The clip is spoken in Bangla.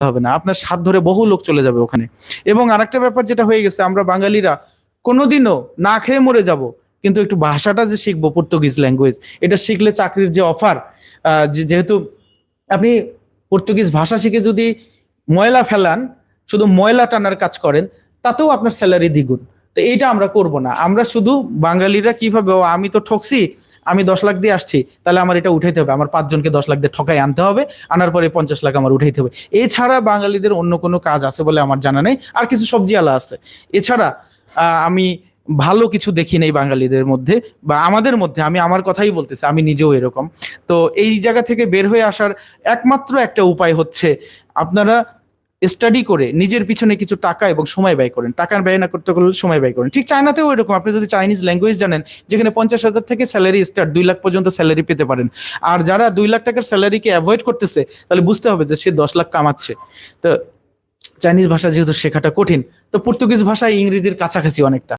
হবে না, আপনার সাত ধরে বহু লোক চলে যাবে ওখানে। এবং আরেকটা ব্যাপার যেটা হয়ে গেছে, আমরা বাঙালিরা কোনোদিনও না খেয়ে মরে যাব, কিন্তু একটু ভাষাটা যে শিখবো পর্তুগিজ ল্যাঙ্গুয়েজ, এটা শিখলে চাকরির যে অফার, যেহেতু আপনি পর্তুগিজ ভাষা শিখে যদি ময়লা ফেলান, শুধু ময়লা টানার কাজ করেন, তাতেও আপনার স্যালারি দ্বিগুণ। তো এইটা আমরা করব না। আমরা শুধু বাঙালিরা কিভাবে, ও আমি তো ঠকছি, আমি 10 লাখ দিয়ে আসছি, তাহলে আমার এটা উঠাইতে হবে, আমার 5 জনকে 10 লাখ দিয়ে ঠকাই আনতে হবে, আনার পরে 50 লাখ আমার উঠাইতে হবে। এছাড়া বাঙালিদের অন্য কোনো কাজ আছে বলে আমার জানা নেই। আর কিছু সবজি আলা আছে, এছাড়া আমি ভালো কিছু দেখি নেই বাঙালিদের মধ্যে বা আমাদের মধ্যে। আমি আমার কথাই বলতেছি, আমি নিজেও এরকম। তো এই জায়গা থেকে বের হয়ে আসার একমাত্র একটা উপায় হচ্ছে, আপনারা স্টাডি করে নিজের পিছনে কিছু টাকা এবং সময় ব্যয় করেন। টাকা ব্যয় না করতে পারলে সময় ব্যয় করেন। ঠিক চায়নাতেও এরকম, আপনি যদি চাইনিজ ল্যাঙ্গুয়েজ জানেন, যেখানে 50,000 থেকে স্যালারি স্টার্ট, 2 লাখ পর্যন্ত স্যালারি পেতে পারেন। আর যারা 2 লাখ টাকার স্যালারিকে অ্যাভয়েড করতেছে, তাহলে বুঝতে হবে যে সে 10 লাখ কামাচ্ছে। তো চাইনিজ ভাষা যেহেতু শেখাটা কঠিন, তো পর্তুগিজ ভাষা ইংরেজির কাছাকাছি অনেকটা।